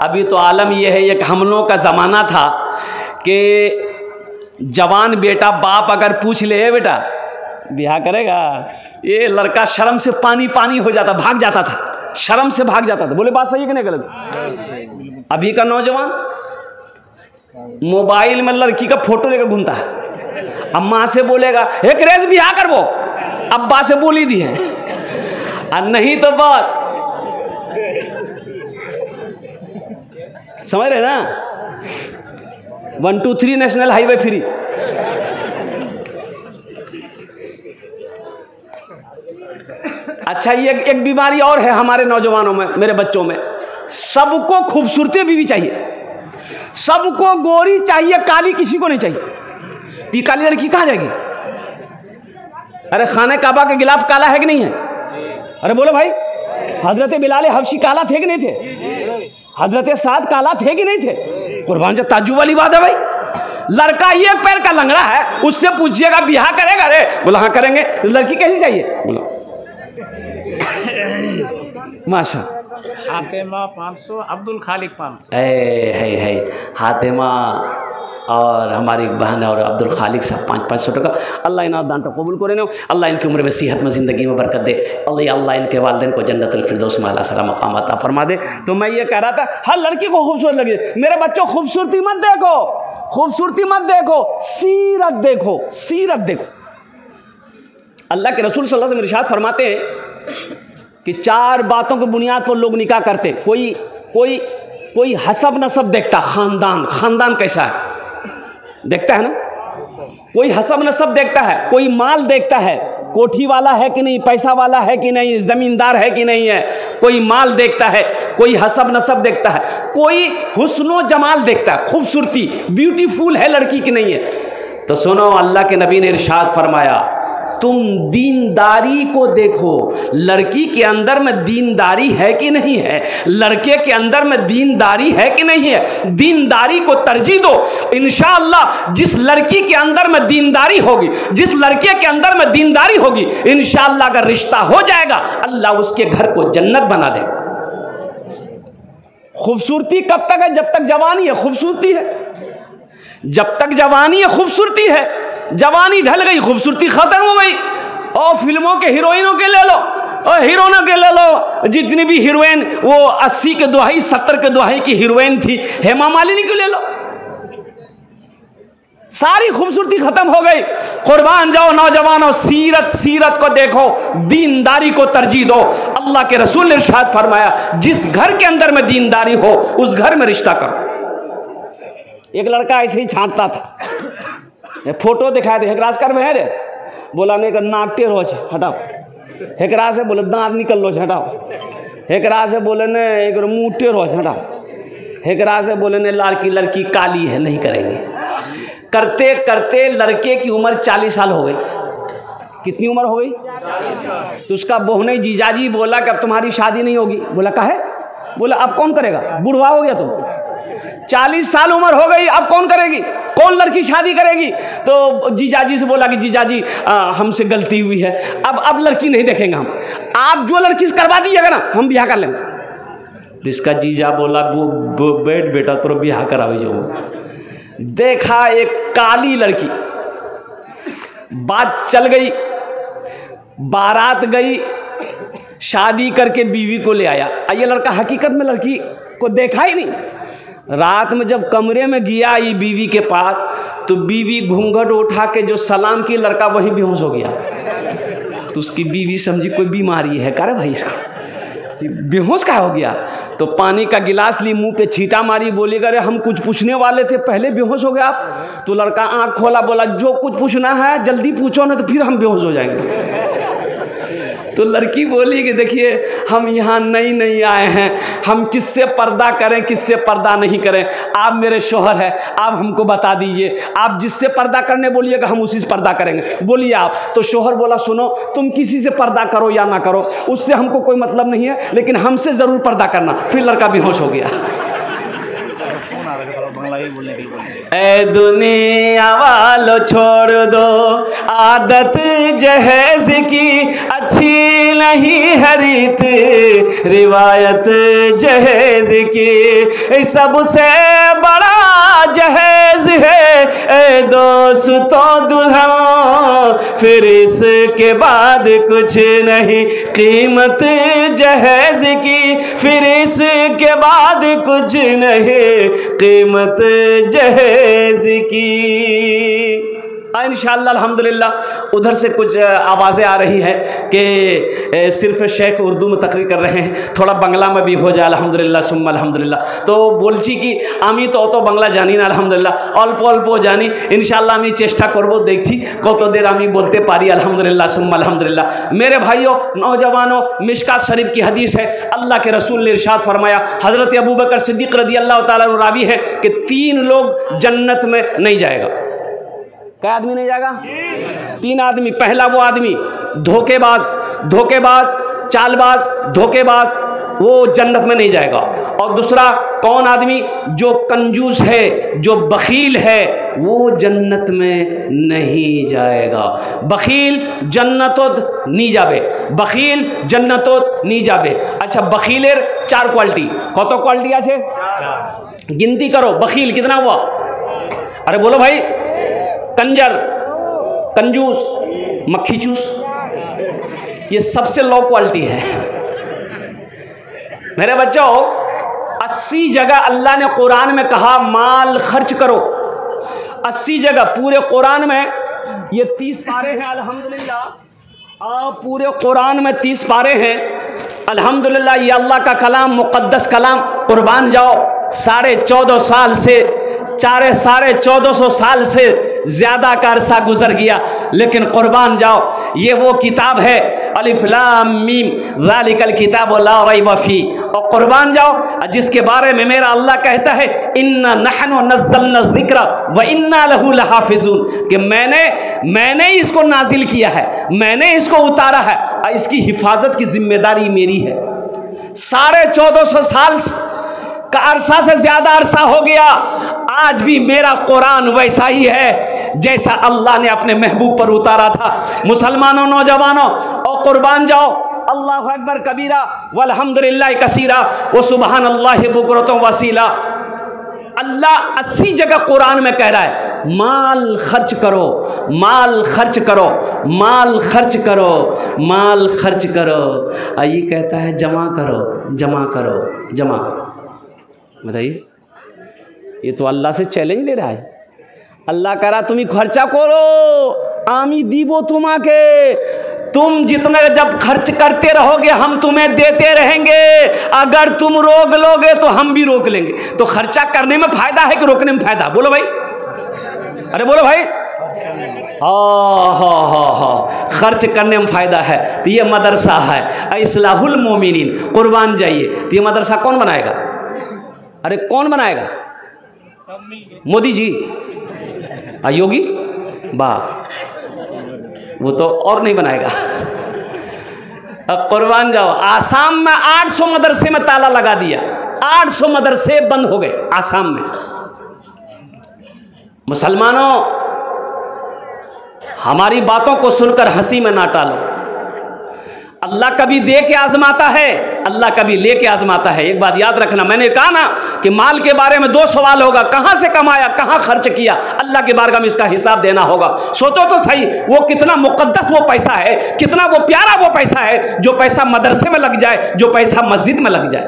अभी तो आलम यह है, एक हम लोगों का ज़माना था कि जवान बेटा बाप अगर पूछ ले बेटा ब्याह करेगा, ये लड़का शर्म से पानी पानी हो जाता, भाग जाता था, शर्म से भाग जाता था। बोले बात सही है कि नहीं गलत? अभी का नौजवान मोबाइल में लड़की का फोटो लेकर घूमता है। अम्मा से बोलेगा हे क्रेज ब्याह कर, वो अब्बा से बोली दी है, और नहीं तो बस समझ रहे ना, 1 2 3 नेशनल हाईवे फ्री। अच्छा, ये एक बीमारी और है हमारे नौजवानों में, मेरे बच्चों में, सबको खूबसूरती बीवी चाहिए, सबको गोरी चाहिए, काली किसी को नहीं चाहिए। ये काली लड़की कहाँ जाएगी? अरे खाने काबा के गिलाफ काला है कि नहीं है? अरे बोलो भाई, हजरत बिलाल हबशी काला थे कि नहीं थे? हजरत साद काला थे कि नहीं थे? कुर्बान जो ताज्जुब वाली बात है भाई। लड़का एक पैर का लंगड़ा है, उससे पूछिएगा ब्याह करेगा? अरे बोला हाँ करेंगे। लड़की कैसी चाहिए? बोला माशा हातिमा 500, अब्दुल खालिक 500। है हातिमा और हमारी बहन और अब्दुल खालिक साहब 500 टका। अल्लाह इन्हें दान तो कबूल करे, अल्लाह इनकी उम्र में सेहत में ज़िंदगी में बरकत दे, अल्लाह इनके वालिदैन को जन्नतुल फिरदौस में आला सलाम मकाम अता फरमा दे। तो मैं ये कह रहा था, हर लड़की को खूबसूरत लगे। मेरे बच्चों खूबसूरती मत देखो, खूबसूरती मत देखो, सीरत देखो, सीरत देखो। अल्लाह के रसूल सल्लल्लाहु अलैहि वसल्लम इरशाद फरमाते हैं कि 4 बातों की बुनियाद पर लोग निकाह करते। कोई हसब नसब देखता, खानदान कैसा है देखता है ना, कोई हसब नसब देखता है, कोई माल देखता है, कोठी वाला है कि नहीं, पैसा वाला है कि नहीं, ज़मींदार है कि नहीं है, कोई माल देखता है, कोई हसब नसब देखता है, कोई हुस्नो जमाल देखता है, खूबसूरती ब्यूटीफुल है लड़की की नहीं है। तो सुनो, अल्लाह के नबी ने इरशाद फरमाया तुम दीनदारी को देखो, लड़की के अंदर में दीनदारी है कि नहीं है, लड़के के अंदर में दीनदारी है कि नहीं है, दीनदारी को तरजीह दो। इंशाअल्लाह जिस लड़की के अंदर में दीनदारी होगी, जिस लड़के के अंदर में दीनदारी होगी, इंशाअल्लाह अगर रिश्ता हो जाएगा, अल्लाह उसके घर को जन्नत बना देगा। खूबसूरती कब तक है? जब तक जवानी है खूबसूरती है, जब तक जवानी है खूबसूरती है। जवानी ढल गई, खूबसूरती खत्म हो गई। और फिल्मों के हीरोइनों के ले लो और हीरोइनों के ले लो, जितनी भी हीरोइन वो 80 के दुहाई 70 के दुहाई की हीरोइन थी, हेमा मालिनी को ले लो, सारी खूबसूरती खत्म हो गई। कुर्बान जाओ नौजवानों, सीरत को देखो, दीनदारी को तरजीह दो। अल्लाह के रसूल ने इरशाद फरमाया जिस घर के अंदर में दीनदारी हो उस घर में रिश्ता करो। एक लड़का ऐसे ही छांटता था, फोटो दिखाए थे, हेकराज कर में है रे, बोला नहीं कर नाक टेढ़ हो हटाओ, हेकरा से बोले दांत निकल लो हटाओ, हेकरा से बोले ने एक मुँह टेढ़ हो हटाओ, हेकरा से बोले ने लड़की काली है नहीं करेंगे। करते करते लड़के की उम्र 40 साल हो गई। कितनी उम्र हो गई? 40 साल। तो उसका बहने जीजाजी बोला कि अब तुम्हारी शादी नहीं होगी। बोला काहे? बोला अब कौन करेगा, बुढ़वा हो गया तुम, 40 साल उम्र हो गई, अब कौन करेगी, कौन लड़की शादी करेगी? तो जीजाजी से बोला कि जीजाजी हमसे गलती हुई है, अब लड़की नहीं देखेंगे हम, आप जो लड़की से करवा दीजिएगा ना हम ब्याह कर लेंगे। जिसका जीजा बोला वो बैठ बेटा तो ब्याह करावे जो। देखा एक काली लड़की, बात चल गई, बारात गई, शादी करके बीवी को ले आया। ये लड़का हकीकत में लड़की को देखा ही नहीं। रात में जब कमरे में गया ये बीवी के पास, तो बीवी घूंघट उठा के जो सलाम की, लड़का वहीं बेहोश हो गया। तो उसकी बीवी समझी कोई बीमारी है, करे भाई इसका बेहोश का हो गया। तो पानी का गिलास ली, मुंह पे छींटा मारी, बोली अरे हम कुछ पूछने वाले थे, पहले बेहोश हो गए आप। तो लड़का आंख खोला, बोला जो कुछ पूछना है जल्दी पूछो ना, तो फिर हम बेहोश हो जाएंगे। तो लड़की बोली कि देखिए हम यहाँ नई आए हैं, हम किससे पर्दा करें किससे पर्दा नहीं करें, आप मेरे शोहर हैं, आप हमको बता दीजिए, आप जिससे पर्दा करने बोलिएगा हम उसी से पर्दा करेंगे, बोलिए आप। तो शोहर बोला सुनो तुम किसी से पर्दा करो या ना करो, उससे हमको कोई मतलब नहीं है, लेकिन हमसे ज़रूर पर्दा करना। फिर लड़का बेहोश हो गया। ए दुनिया वालों छोड़ दो आदत जहेज की, अच्छी नहीं है रीत रिवायत जहेज की, सबसे बड़ा जहेज है ए दोस्तों दुल्हन, फिर इसके बाद कुछ नहीं कीमत जहेज की, फिर इसके बाद कुछ नहीं कीमत जहेज की। इंशाअल्लाह अल्हम्दुलिल्लाह उधर से कुछ आवाज़ें आ रही हैं कि सिर्फ शेख उर्दू में तकरीर कर रहे हैं, थोड़ा बांग्ला में भी हो जाए अल्हम्दुलिल्लाह सुम्मा अल्हम्दुलिल्लाह। तो बोलছি কি আমি তো বাংলা জানি না আলহামদুলিল্লাহ, অল্প অল্প জানি। ইনশাআল্লাহ আমি চেষ্টা করব, দেখছি কতদের আমি বলতে পারি আলহামদুলিল্লাহ सुम्मा अल्हम्दुलिल्लाह। मेरे भाइयों नौजवानों, मिशकात शरीफ की हदीस है, अल्लाह के रसूल ने इरशाद फरमाया, हज़रत अबू बकर सिद्दीक़ रज़ी अल्लाह ताला अन्हु रावी है कि 3 लोग जन्नत में नहीं जाएगा। क्या आदमी नहीं जाएगा? 3 आदमी। पहला वो आदमी धोखेबाज, चालबाज, धोखेबाज, वो जन्नत में नहीं जाएगा। और दूसरा कौन आदमी? जो कंजूस है, जो बखील है, वो जन्नत में नहीं जाएगा। बखील जन्नतोत नहीं जाबे, बखील जन्नतोत नहीं जाबे। अच्छा, बखीलेर 4 क्वालिटी। कत क्वालिटी आछे? 4। गिनती करो, बखील कितना हुआ? अरे बोलो भाई। कंजर, कंजूस, मक्खी चूस, ये सबसे लो क्वालिटी है। मेरे बच्चों, 80 जगह अल्लाह ने कुरान में कहा माल खर्च करो। 80 जगह पूरे कुरान में, ये 30 पारे हैं अल्हम्दुलिल्लाह। पूरे कुरान में 30 पारे हैं अल्हम्दुलिल्लाह। ये अल्लाह का कलाम, मुक़द्दस कलाम। कुर्बान जाओ, 14.5 साल से 1450 साल से ज़्यादा का अरसा गुजर गया, लेकिन कुर्बान जाओ, ये वो किताब है अलिफ लाम मीम ज़ालिकल किताबु ला रैब फी। और कुर्बान जाओ, जिसके बारे में मेरा अल्लाह कहता है इन्ना नहनु नज़्ज़लना ज़िक्र व इन्ना लहू लहाफ़िज़ून, कि मैंने इसको नाजिल किया है, मैंने इसको उतारा है, और इसकी हिफाजत की जिम्मेदारी मेरी है। 1450 साल का अरसा से ज़्यादा अरसा हो गया, आज भी मेरा कुरान वैसा ही है जैसा अल्लाह ने अपने महबूब पर उतारा था। मुसलमानों, नौजवानों, और कुर्बान जाओ, अल्लाहु अकबर कबीरा वल्हम्दुलिल्लाह कसीरा व सुबहानल्लाहि बुकरतन वसीला। अल्लाह 80 जगह कुरान में कह रहा है माल खर्च करो, माल खर्च करो, माल खर्च करो, माल खर्च करो। ये कहता है जमा करो, जमा करो, जमा करो। बताइए, ये तो अल्लाह से चैलेंज ले रहा है। अल्लाह कह रहा तुम खर्चा करो, आमी दीबो तुम्हाके, तुम जितना जब खर्च करते रहोगे हम तुम्हें देते रहेंगे, अगर तुम रोक लोगे तो हम भी रोक लेंगे। तो खर्चा करने में फायदा है कि रोकने में फायदा? बोलो भाई, अरे बोलो भाई। हाँ, खर्च करने में फ़ायदा है। तो ये मदरसा है इस्लाहुल मोमिनीन। कुर्बान जाइए, तो ये मदरसा कौन बनाएगा? अरे कौन बनाएगा? मोदी जी, योगी वाह, वो तो और नहीं बनाएगा। अब कुर्बान जाओ, आसाम में 800 मदरसे में ताला लगा दिया, 800 मदरसे बंद हो गए आसाम में। मुसलमानों, हमारी बातों को सुनकर हंसी में ना टालो। अल्लाह कभी दे के आजमाता है, अल्लाह कभी ले के आजमाता है। एक बात याद रखना, मैंने कहा ना कि माल के बारे में 2 सवाल होगा, कहाँ से कमाया, कहाँ खर्च किया। अल्लाह के बारगाह में इसका हिसाब देना होगा। सोचो तो सही, वो कितना मुकद्दस वो पैसा है, कितना वो प्यारा वो पैसा है, जो पैसा मदरसे में लग जाए, जो पैसा मस्जिद में लग जाए।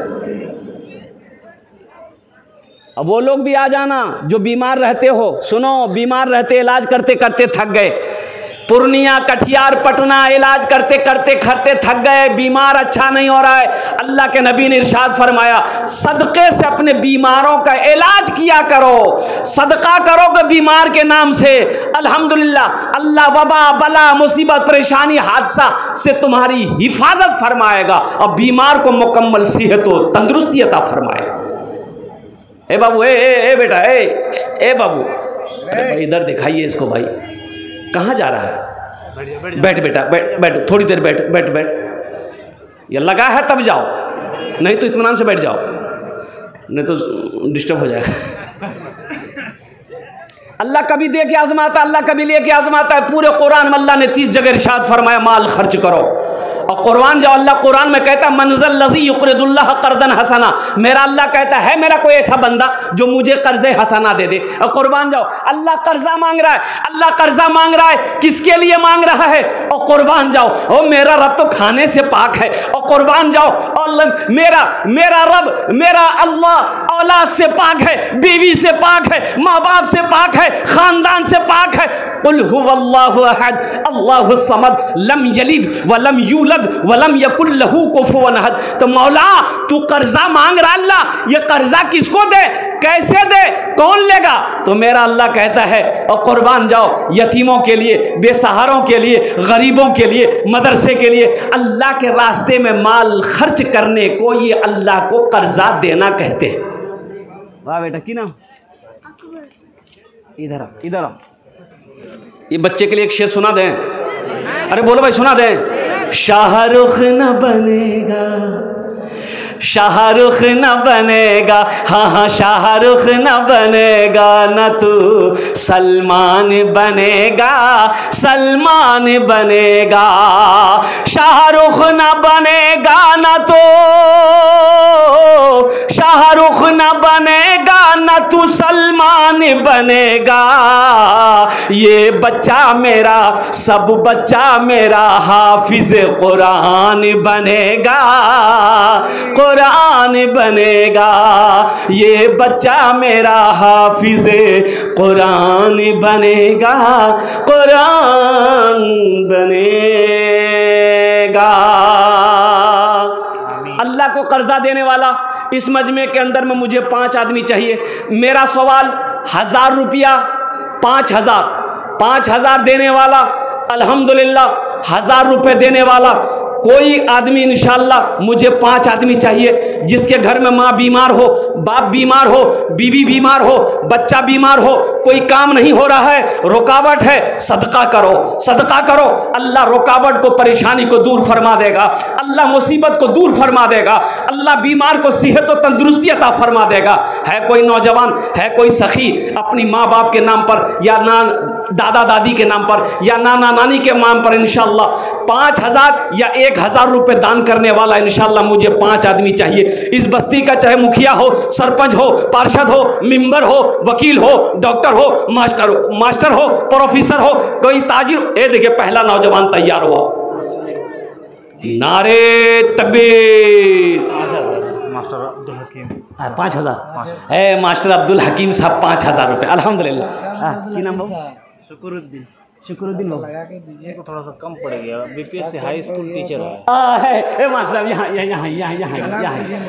अब वो लोग भी आ जाना जो बीमार रहते हो। सुनो, बीमार रहते इलाज करते करते थक गए, पूर्णिया, कटिहार, पटना इलाज करते करते थक गए, बीमार अच्छा नहीं हो रहा है। अल्लाह के नबी ने इरशाद फरमाया सदक़े से अपने बीमारों का इलाज किया करो, सदका करोगे बीमार के नाम से, अल्हम्दुलिल्लाह अल्लाह वबा, बला, मुसीबत, परेशानी, हादसा से तुम्हारी हिफाजत फरमाएगा और बीमार को मुकम्मल सेहत व तंदुरुस्ती अता फरमाएगा। ए बाबू, ए बेटा, ए बाबू, भाई इधर दिखाइए इसको। भाई कहाँ जा रहा है? बैठ बेटा, बैठ, थोड़ी देर बैठ बैठ बैठ। ये लगा है तब जाओ, नहीं तो इत्मीनान से बैठ जाओ, नहीं तो डिस्टर्ब हो जाएगा। अल्लाह कभी दे के आजमाता, अल्लाह कभी ले के आजमाता है। पूरे कुरान में अल्लाह ने 30 जगह इरशाद फरमाया माल खर्च करो। और कुर्बान जाओ, अल्लाह कुरान में कहता है मनज़ल लज़ी युक़रिदुल्लाह क़र्ज़न हसना, मेरा अल्लाह कहता है मेरा कोई ऐसा बंदा जो मुझे कर्ज़े हसना दे दे। और कुर्बान जाओ, अल्लाह कर्जा मांग रहा है, अल्लाह कर्जा मांग रहा है, किसके लिए मांग रहा है? और कुर्बान जाओ, ओ मेरा रब तो खाने से पाक है। और कुर्बान जाओ, मेरा रब, मेरा अल्लाह औलाद से पाक है, बीवी से पाक है, माँ बाप से पाक है, खानदान से पाक है। कुल हुवल्लाहु अहद अल्लाहु समद लम यलिद वलम यूलद वलम यकुल लहू कुफुवन अहद। तो मौला तू कर्जा मांग रहा, अल्लाह ये कर्जा किसको दे, कैसे दे, कौन लेगा? तो मेरा अल्लाह कहता है और कुर्बान जाओ, यतीमों के लिए, बेसहारों के लिए, गरीबों के लिए, मदरसे के लिए, अल्लाह के रास्ते में माल खर्च करने को ये अल्लाह को कर्जा देना कहते हैं। वाह बेटा, की नाम? इधर इधर ये बच्चे के लिए एक शेर सुना दें। अरे बोलो भाई, सुना दें। शाहरुख न बनेगा, शाहरुख न बनेगा, हाँ हाँ शाहरुख न बनेगा, न तू सलमान बनेगा, सलमान बनेगा। शाहरुख न बनेगा, न तो शाहरुख न बनेगा, न तू सलमान बनेगा। ये बच्चा मेरा, सब बच्चा मेरा हाफिज कुरान बनेगा, कुरान बनेगा। ये बच्चा मेरा हाफिज कुरान बनेगा, कुरान बनेगा। अल्लाह को कर्जा देने वाला इस मजमे के अंदर में मुझे 5 आदमी चाहिए। मेरा सवाल 1000 रुपया, 5000 देने वाला, अल्हम्दुलिल्लाह 1000 रुपये देने वाला कोई आदमी इंशाअल्लाह। मुझे 5 आदमी चाहिए जिसके घर में माँ बीमार हो, बाप बीमार हो, बीवी बीमार हो, बच्चा बीमार हो, कोई काम नहीं हो रहा है, रुकावट है, सदका करो, सदका करो। अल्लाह रुकावट को, परेशानी को दूर फरमा देगा, अल्लाह मुसीबत को दूर फरमा देगा, अल्लाह बीमार को सेहत और तंदुरुस्ती अता फरमा देगा। है कोई नौजवान, है कोई सखी अपनी माँ बाप के नाम पर या दादा दादी के नाम पर या नाना नानी के नाम पर इंशाअल्लाह 5000 या 1000 रुपये दान करने वाला, इंशाअल्लाह मुझे 5 आदमी चाहिए। इस बस्ती का चाहे मुखिया हो, सरपंच हो, पार्षद हो, मेंबर हो, वकील हो, डॉक्टर हो, मास्टर हो, प्रोफेसर हो, कोई ताजिर। ये देखिए पहला नौजवान तैयार हुआ। नारे तकबीर। मास्टर अब्दुल हकीम 5000 है, मास्टर अब्दुल हकीम साहब 5000 रुपये, अल्हम्दुलिल्लाह। की नाम बाबू? शुक्रुद्दीन। शुक्रुद्दीन बाबू दीजिए को थोड़ा सा कम पड़ गया, बीपीएससी हाई स्कूल टीचर है। मास्टर साहब यहाँ यहाँ यहाँ यहाँ यहाँ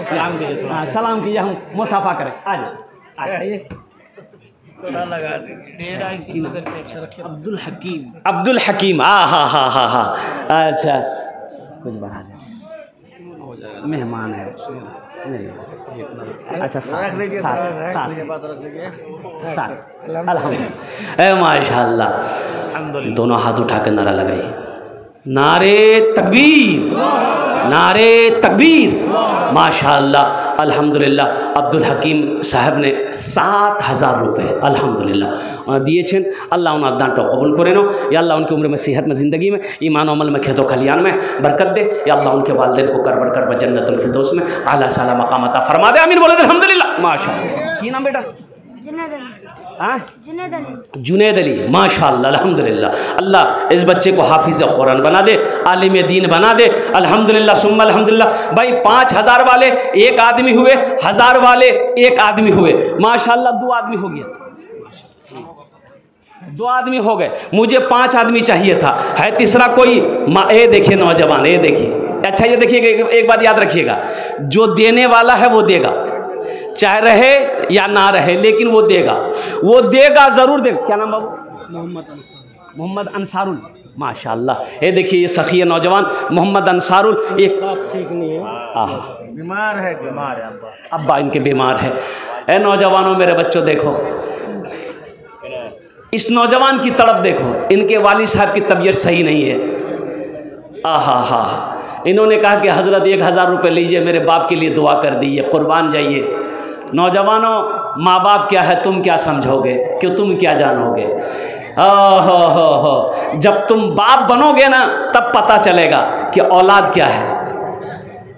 सलाम कीजिए, हाँ सलाम कीजिए, हम मुसाफा करें। आज अब्दुल हकीम, अब्दुल हकीम, हाँ हाँ हाँ हाँ। अच्छा कुछ बढ़ा दे, मेहमान है नहीं। अच्छा साथ अल्हम्दुलिल्लाह, माशाअल्लाह। दोनों हाथ उठा कर नारा लगाइए, नारे तकबीर, नारे तकबीर। माशाअल्लाह अल्हम्दुलिल्लाह अब्दुल हकीम साहब ने 7000 रुपये अल्हम्दुलिल्लाह दिए छेन। अल्लाह उन्हें दांटो कबूल करे नो या अल्लाह उनकी उम्र में, सेहत में, ज़िंदगी में, ईमान अमल में, खेतों खलियान में बरकत दे या अल्लाह उनके वालिदैन को कर बरकर व जन्नतुल फिरदौस में आला साला मकाम अता फरमा दे। आमीन बोले अल्हम्दुलिल्लाह। माशाअल्लाह। की नाम बेटा? जुनैद अली। माशाअल्लाह अल्हम्दुलिल्लाह। अल्लाह इस बच्चे को हाफिज़ कुरान बना दे, आलिम दीन बना दे। अल्हम्दुलिल्लाह सुम्मा अल्हम्दुलिल्लाह। भाई 5000 वाले 1 आदमी हुए, 1000 वाले 1 आदमी हुए। माशाअल्लाह 2 आदमी हो गया, 2 आदमी हो गए। मुझे 5 आदमी चाहिए था। है तीसरा कोई? ये देखिए नौजवान, ये देखिए। अच्छा ये देखिएगा, एक बात याद रखिएगा, जो देने वाला है वो देगा, चाहे रहे या ना रहे, लेकिन वो देगा, वो देगा ज़रूर देगा। क्या नाम बाबू? मोहम्मद अंसारुल। माशाअल्लाह। ये देखिए ये सखी नौजवान मोहम्मद अंसारुल। एक ठीक नहीं है, बीमार है, बीमार है अब्बा इनके बीमार है। ए नौजवानों, मेरे बच्चों देखो, इस नौजवान की तड़प देखो। इनके वालिद साहब की तबीयत सही नहीं है। आहा हा। इन्होंने कहा कि हज़रत 1000 रुपये लीजिए, मेरे बाप के लिए दुआ कर दीजिए, कुर्बान जाइए। नौजवानों, माँ बाप क्या है, तुम क्या समझोगे, कि तुम क्या जानोगे। हो, जब तुम बाप बनोगे ना तब पता चलेगा कि औलाद क्या है।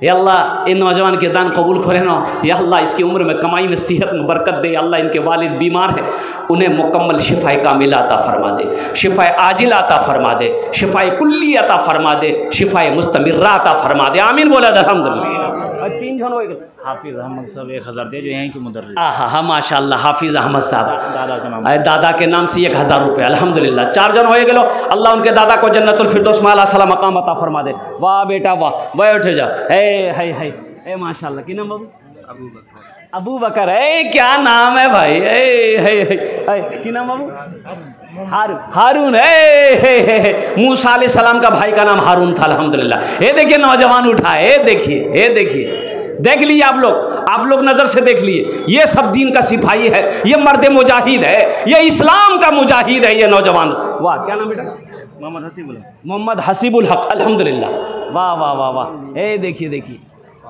या अल्लाह इन नौजवान के दान कबूल करे ना, या अल्लाह इसकी उम्र में कमाई में सेहत में बरकत दे। अल्लाह इनके वालिद बीमार हैं, उन्हें मुकम्मल शिफाए कामिला अता फरमा दे, शिफाए आजिला अता फरमा दे, शिफाए कुल्ली अता फरमा दे, शिफाए मुस्तमिर्रा अता फरमा दे। आमीन बोला अल्हम्दुलिल्लाह। 3 जन हो गए। हाफिज़ अहमद साहब 1000 दे, जो यहीं के मुदर्रिस। हाँ माशाल्लाह, हाफिज़ अहमद साहब दादा का नाम, दादा के नाम से 1000 रुपये अल्हम्दुलिल्लाह। 4 जन हो गए। अल्लाह उनके दादा को जन्नतुल फिरदौस में आला सला मकाम अता फरमा दे। वाह बेटा वाह, बैठ जा। ए माशाल्लाह, की नाम बाबू? अबू बकर। क्या नाम है भाई? की नाम बाबू? हारून। मूसा अलैहि सलाम का भाई का नाम हारून था अल्हम्दुलिल्लाह। ये देखिए नौजवान उठा है, ये देखिए देख लिए आप लोग नज़र से देख लिए। ये सब दीन का सिपाही है, ये मर्द मुजाहिद है, ये इस्लाम का मुजाहिद है ये नौजवान। वाह, क्या नाम बेटा? मोहम्मद हसीबुल हक अल्हम्दुलिल्लाह। वाह वाह वाह वाह। देखिए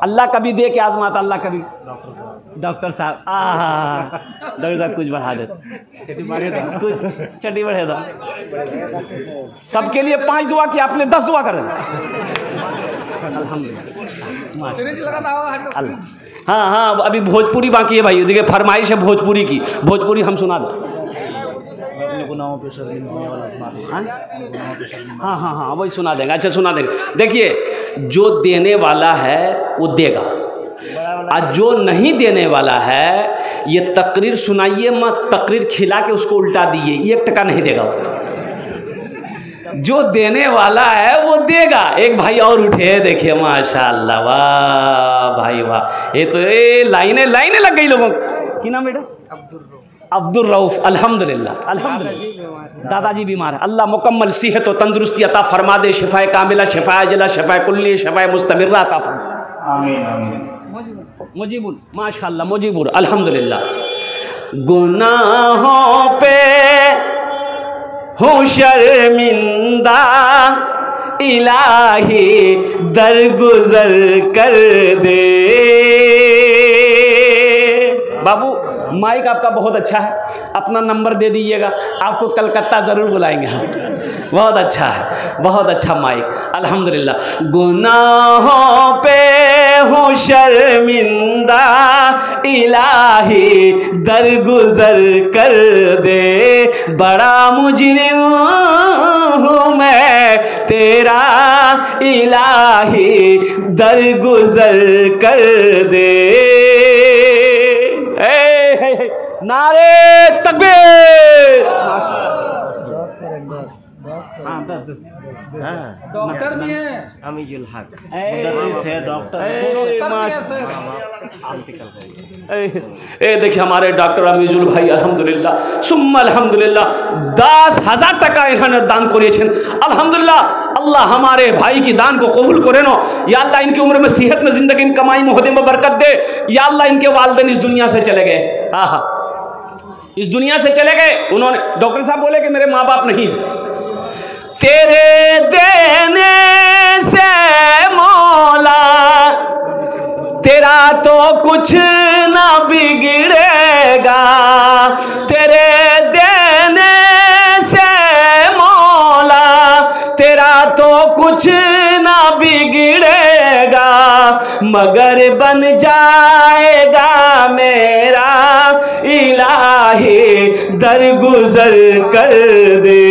अल्लाह कभी दे के आजमाता, अल्लाह कभी। डॉक्टर साहब डॉक्टर साहब कुछ बढ़ा दे, कुछ चटी बढ़े दो। सबके लिए 5 दुआ की, आपने 10 दुआ कर। हाँ अभी भोजपुरी बाकी है भाई, देखिए फरमाइश है भोजपुरी की, भोजपुरी हम सुना दें। हाँ वही सुना देंगे। अच्छा सुना देंगे। देखिए, जो देने वाला है वो देगा, और जो नहीं देने वाला है ये तकरीर सुनाइए मत, तकरीर खिला के उसको उल्टा दीजिए, 1 टका नहीं देगा। जो देने वाला है वो देगा। एक भाई और उठे, देखिए माशाल्लाह, वाह भाई वाह। ये तो लाइनें लग गई लोगों की। नाम बेटा? अब्दुल रऊफ अल्हम्दुलिल्लाह। दादाजी बीमार है, अल्लाह मुकम्मल सेहत और तंदुरुस्ती अता फरमा दे, शिफाए कामिला, शिफाए अजला, शिफाए कुल्ली, शिफाए मुस्तमिर्रा अता फरमा। आमीन। मुजीबुल माशाल्लाह, मुजीबुल अल्हम्दुलिल्लाह। गुनाहों पे हूँ शर्मिंदा, इलाही दरगुजर कर दे। बाबू माइक आपका बहुत अच्छा है, अपना नंबर दे दीजिएगा, आपको कलकत्ता ज़रूर बुलाएंगे हम। बहुत अच्छा है, बहुत अच्छा माइक अल्हम्दुलिल्लाह। गुनाहों पे हूँ शर्मिंदा, इलाही दरगुजर कर दे। बड़ा मुजरिम हूँ मैं तेरा, इलाही दरगुजर कर दे। नारे तकबीर। डॉक्टर भी है, अमीजुल हक मुदर्रिस है, डॉक्टर देखिए हमारे डॉक्टर अमीजुल भाई अल्हम्दुलिल्लाह सुम्मा अल्हम्दुलिल्लाह 10,000 টাকা इन्होंने दान करिए अल्हम्दुलिल्लाह। अल्लाह हमारे भाई की दान को कबूल करे नो। या अल्लाह इनकी उम्र में सेहत में जिंदगी में कमाई मोहदे में बरकत दे। या अल्लाह इनके वालिदैन इस दुनिया से चले गए, हाँ इस दुनिया से चले गए। उन्होंने डॉक्टर साहब बोले कि मेरे माँ बाप नहीं है। तेरे देने से मौला तेरा तो कुछ ना बिगड़ेगा, तेरे देने से मौला तेरा तो कुछ ना बिगड़ेगा, मगर बन जाएगा मेरा इलाही दरगुजर कर दे।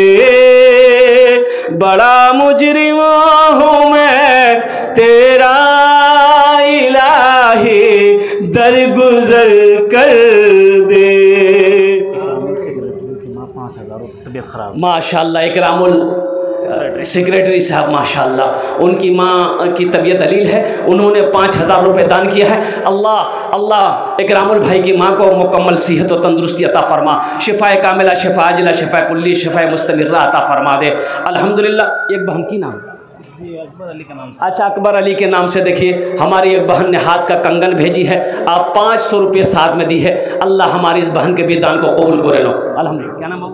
बड़ा मुजरिम हूँ मैं तेरा, इलाही दरगुजर कर दे। तबीयत खराब माशाल्लाह। इकरामुल सेक्रेटरी साहब माशाल्लाह, उनकी माँ की तबीयत दलील है, उन्होंने 5,000 रुपये दान किया है। अल्लाह इकरामुल भाई की माँ को मुकम्मल सेहत और तंदुरुस्ती अता फरमा, शिफाए कामिला, शिफा अजला, शिफा कुल्ली, शिफा मुस्तमिर्रा अता फरमा दे अल्हम्दुलिल्लाह। एक बहन की नाम? अकबर अली का नाम। अच्छा, अकबर अली के नाम से देखिए हमारी एक बहन ने हाथ का कंगन भेजी है, आप 500 रुपये साथ में दी है। अल्लाह हमारी इस बहन के भी दान को कबूल करे लो अल्हम्दुलिल्लाह। क्या नाम है?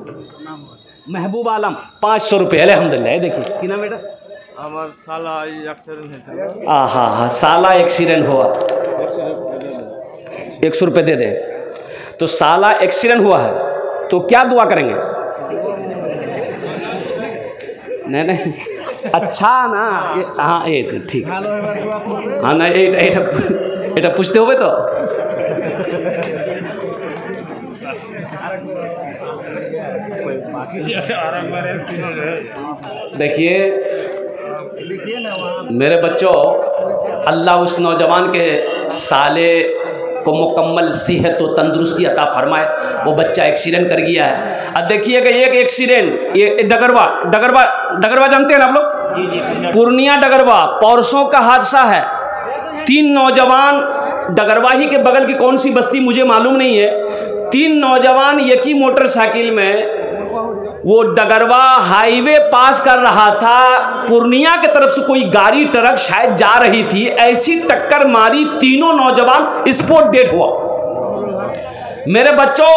महबूब आलम 500 रुपये अल्हम्दुलिल्लाह। देखिए कि नाम बेटा? हमार साला एक्सीडेंट है। हाँ साला एक्सीडेंट हुआ, 100 रुपये दे दे। तो साला एक्सीडेंट हुआ है तो क्या दुआ करेंगे? नहीं नहीं अच्छा ना हाँ ये तो ठीक हाँ ना এটা पूछते हुए तो देखिए मेरे बच्चों, अल्लाह उस नौजवान के साले को मुकम्मल सेहत और तंदुरुस्ती अता फरमाए। वो बच्चा एक्सीडेंट कर गया है। अब देखिएगा एक एक्सीडेंट, ये डगरवा जानते हैं ना आप लोग? जी पूर्णिया डगरवा परसों का हादसा है। 3 नौजवान, डगरवा ही के बगल की कौन सी बस्ती मुझे मालूम नहीं है, 3 नौजवान एक ही मोटरसाइकिल में वो डगरवा हाईवे पास कर रहा था, पूर्णिया की तरफ से कोई गाड़ी ट्रक शायद जा रही थी, ऐसी टक्कर मारी, तीनों नौजवान स्पॉट डेड हुआ। मेरे बच्चों,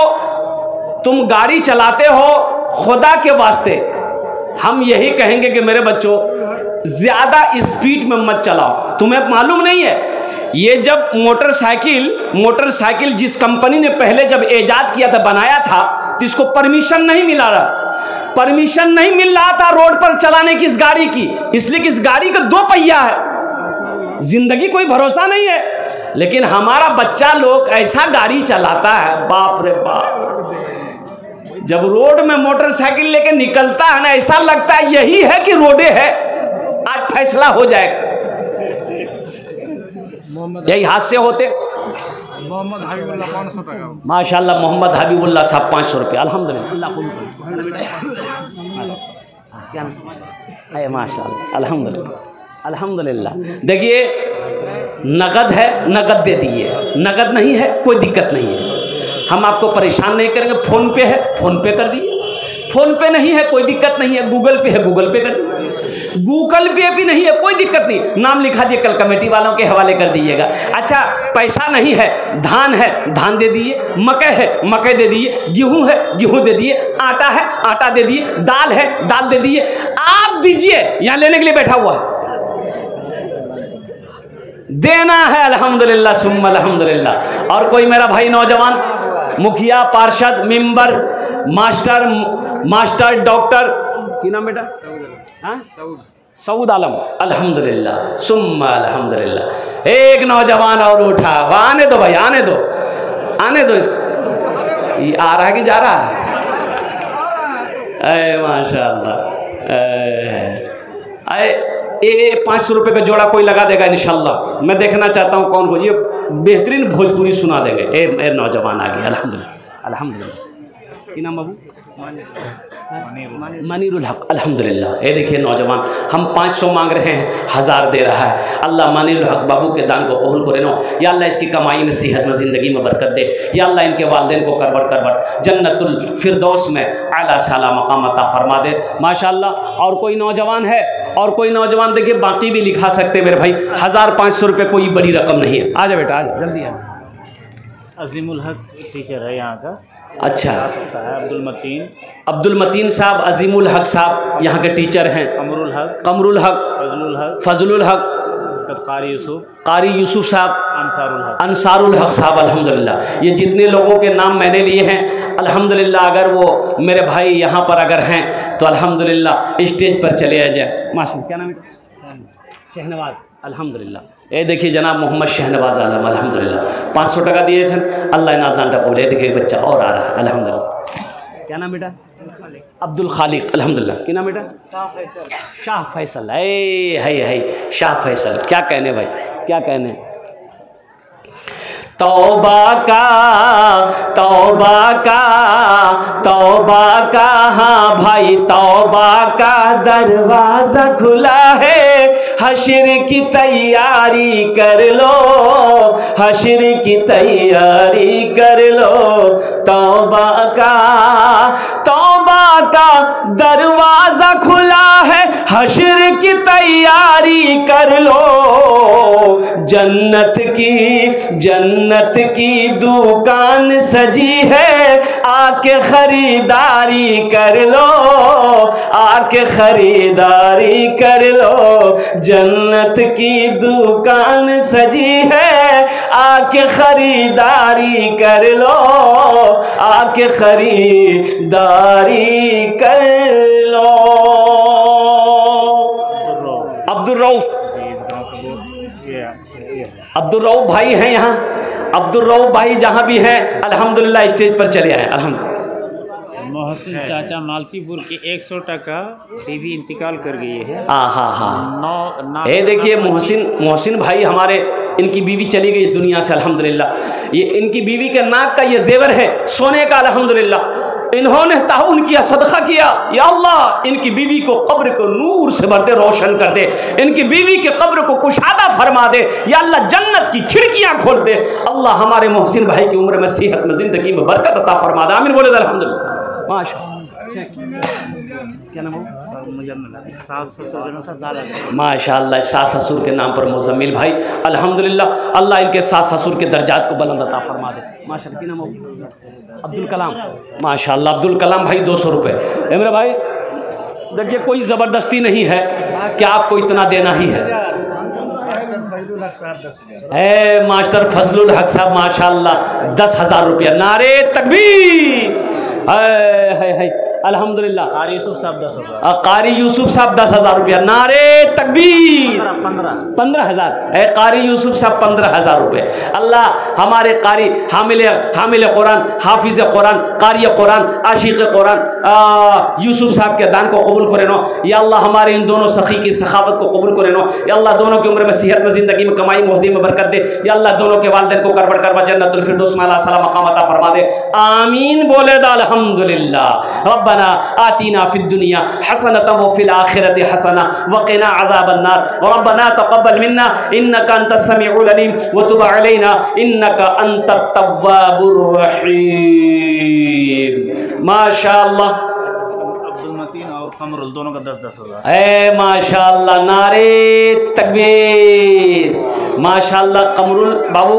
तुम गाड़ी चलाते हो, खुदा के वास्ते हम यही कहेंगे कि मेरे बच्चों ज्यादा स्पीड में मत चलाओ। तुम्हें मालूम नहीं है, ये जब मोटरसाइकिल जिस कंपनी ने पहले जब इजाद किया था, बनाया था, तो इसको परमिशन नहीं मिल रहा था रोड पर चलाने की इस गाड़ी की, इसलिए कि इस गाड़ी का 2 पहिया है, जिंदगी कोई भरोसा नहीं है। लेकिन हमारा बच्चा लोग ऐसा गाड़ी चलाता है, बाप रे बाप, जब रोड में मोटरसाइकिल लेके निकलता है ना, ऐसा लगता है यही है कि रोडे है, आज फैसला हो जाएगा। यही हादसे होते। मोहम्मद हबीबुल्लाह 500 টাকা। माशाल्लाह मोहम्मद हबीबुल्लाह साहब 500 रुपये। अल्हम्दुलिल्लाह क्या अरे माशाल्लाह अल्हम्दुलिल्लाह। देखिए नगद है, नगद दे दिए, नगद नहीं है कोई दिक्कत नहीं है, हम आपको परेशान नहीं करेंगे। फ़ोन पे है, फ़ोन पे कर दिए, फ़ोन पे नहीं है कोई दिक्कत नहीं है, गूगल पे है, गूगल पे कर दिए, गूगल पे भी नहीं है कोई दिक्कत नहीं, नाम लिखा दिए, कल कमेटी वालों के हवाले कर दीजिएगा। अच्छा पैसा नहीं है, धान है, धान दे दिए, मकई है, मकई दे दिए, गेहूं है, गेहूं दे दिए, आटा है, आटा दे दिए, दाल है, दाल दे दिए। आप दीजिए, यहाँ लेने के लिए बैठा हुआ है, देना है। अल्हम्दुलिल्लाह सुम्मा अल्हम्दुलिल्लाह। और कोई मेरा भाई नौजवान, मुखिया, पार्षद, मेंबर, मास्टर, डॉक्टर, की नाम बेटा? सऊद आलम। अल्हम्दुलिल्लाह सुम्मा अल्हम्दुलिल्लाह। एक नौजवान और उठा, आने दो भाई, आने दो इसको। ये आ रहा है कि जा रहा है? अरे माशाअल्लाह। ये 500 रुपये का जोड़ा कोई लगा देगा इंशाल्लाह। मैं देखना चाहता हूँ कौन को ये बेहतरीन भोजपुरी सुना देंगे। ए नौजवान आ गया। अल्हम्दुलिल्लाह। की नाम बाबू? मनीरुल हक। अल्हम्दुलिल्लाह। ये देखिए नौजवान, हम 500 मांग रहे हैं, 1000 दे रहा है। अल्लाह मनीरुल हक बाबू के दान को कबूल करे नो। या अल्लाह इसकी कमाई में, सेहत में, ज़िंदगी में बरकत दे। या अल्लाह इनके वालिदैन को करबट जन्नतुल फिरदौस में आला साला मकाम अता फरमा दे। माशाअल्लाह। और कोई नौजवान है? और कोई नौजवान देखिए, बाकी भी लिखा सकते मेरे भाई। 1500 रुपये कोई बड़ी रकम नहीं है। आ जा बेटा, आ जा जल्दी आ। अजीमुल हक टीचर है यहाँ का। अच्छा, आ सकता है। अब्दुल मतीन साहब, अजीमुल हक साहब यहाँ के टीचर हैं। कमरुल हक, फजलुल हक, कारी यूसुफ साहब, अंसारुल हक साहब। अल्हम्दुलिल्लाह। ये जितने लोगों के नाम मैंने लिए हैं, अल्हम्दुलिल्लाह, अगर वो मेरे भाई यहाँ पर अगर हैं तो अल्हम्दुलिल्लाह स्टेज पर चले आ जाए। माशाअल्लाह। क्या नाम है? शहनवाज। अल्हम्दुलिल्लाह। ये देखिए जनाब मोहम्मद शहनवाज आलम। अल्हम्दुलिल्लाह 500 टका दिए थे। अल्लाह इनाम दान बोले। देखिए बच्चा और आ रहा है। अल्हम्दुलिल्लाह। क्या नाम बेटा? अब्दुल खालिक। अल्हम्दुलिल्लाह। क्या नाम बेटा? शाह फैसल। है शाह फैसल। क्या कहने भाई, क्या कहने। तौबा का हाँ भाई, तौबा का दरवाजा खुला है, हश्र की तैयारी कर लो, हश्र की तैयारी कर लो। तौबा का दरवाजा खुला है, हश्र की तैयारी कर लो। जन्नत की दुकान सजी है, आके खरीदारी कर लो, आके खरीदारी कर लो। जन्नत की दुकान सजी है, आके खरीदारी कर लो, आके खरीदारी कर लो। रऊफ, इस गांव का ये है। अब्दुल रऊफ भाई हैं यहाँ। अब्दुल रऊफ भाई जहाँ भी हैं अल्हम्दुलिल्लाह स्टेज पर चले आए। अल्हम्दुलिल्लाह। मोहसिन चाचा मालतीपुर के 100 टका बीवी इंतकाल कर गई है। हाँ। ये देखिए मोहसिन भाई हमारे, इनकी बीवी चली गई इस दुनिया से अल्हम्दुलिल्लाह। ये इनकी बीवी के नाक का ये जेवर है सोने का अल्हम्दुलिल्लाह। इन्होंने ताउन किया, सदका किया। या अल्लाह इनकी बीवी को कब्र को नूर से भर दे, रोशन कर दे। इनकी बीवी के कब्र को कुशादा फरमा दे। या अल्लाह जन्नत की खिड़कियां खोल दे। अल्लाह हमारे मोहसिन भाई की उम्र में, सेहत में, जिंदगी में बरकत अता फरमा दे। आमीन बोले अल्हम्दुलिल्लाह। क्या नाम हो? माशाअल्लाह सास ससुर के नाम पर मुजम्मिल भाई अल्हम्दुलिल्लाह। अल्लाह इनके सास ससुर के दर्जात को बुलंद अता फरमा दे। माशाअल्लाह। क्या नाम हो? अब्दुल कलाम। माशाअल्लाह अब्दुल कलाम भाई 200 रुपये। मेरे भाई देखिए कोई ज़बरदस्ती नहीं है कि आपको इतना देना ही है। मास्टर फजलुल हक साहब माशाअल्लाह 10,000 रुपया। नारे तकबीर। है अल्हम्दुलिल्लाह। कारी यूसुफ साहब 10,000। कारी यूसुफ साहब 10,000 रुपया। नारे तकबीर। 15,000। कारी यूसुफ साहब 15,000 रुपये। अल्लाह हमारे कारी हामिल कुरान, हाफिज कुरान, कारी कुरान, आशिक कुरान यूसुफ साहब के दान को कबूल करे नो। या अल्लाह हमारे इन दोनों सखी की सखावत को कबूल करे नो। या अल्लाह दोनों की उम्र में, सेहत में, ज़िंदगी में, कमाई मोहदी में बरकत दे। या अल्लाह दोनों के वालिदैन को करबर करवा जन्नतुल फिरदौस में अल्लाह सलाम मकाम अता फरमा दे। आमीन बोले दा अल्हम्दुलिल्लाह। रब्बना आतीना फिद दुनिया हसनतन व फिल आखिरति हसना व क़िना अज़ाबन्नार व रब्बना तक़ब्बल मिन्ना इन्नका अंतस समीउल अलीम व तुब अलैना इन्नका अंतत तव्वाबुर रहीम। माशाअल्लाह। अब्दुल मतीन और कमरुल दोनों का 10,000। माशाअल्लाह। नारे तकबीर। माशाअल्लाह कमरुल बाबू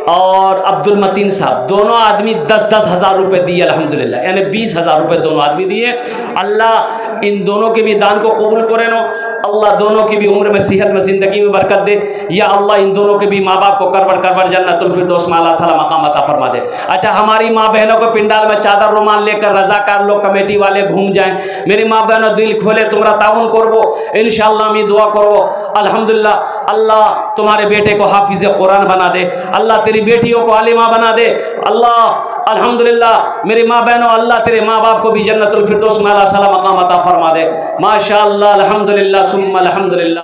और अब्दुल मतीन साहब दोनों आदमी 10-10 हज़ार रुपये दिए अल्हम्दुलिल्लाह। यानी 20,000 रुपये दोनों आदमी दिए। अल्लाह इन दोनों के भी दान को कबूल करे नो। अल्लाह दोनों की भी उम्र में, सेहत में, ज़िंदगी में बरकत दे। या अल्लाह इन दोनों के भी माँ बाप को करबर जन्नतुल फिरदौस में अल्लाह सलाम मकाम अता फरमा दे। अच्छा हमारी माँ बहनों को पिंडाल में चादर रुमाल लेकर रजाकार लोग, कमेटी वाले घूम जाएं। मेरी माँ बहनों दिल खोले, तुमरा ताउन करबो इंशाअल्लाह। मैं दुआ करबो अल्हम्दुलिल्लाह। अल्लाह तुम्हारे बेटे को हाफिज कुरान बना दे। अल्लाह तेरी बेटियों को आलिमा बना दे। अल्लाह अल्हम्दुलिल्लाह मेरी माँ बहनों, अल्लाह तेरे माँ बाप को भी जन्नतुल फिरदौस में अल्लाह सलाम मकाम अता फरमा दे। माशाअल्लाह अल्हम्दुलिल्लाह सुम्मा अल्हम्दुलिल्लाह।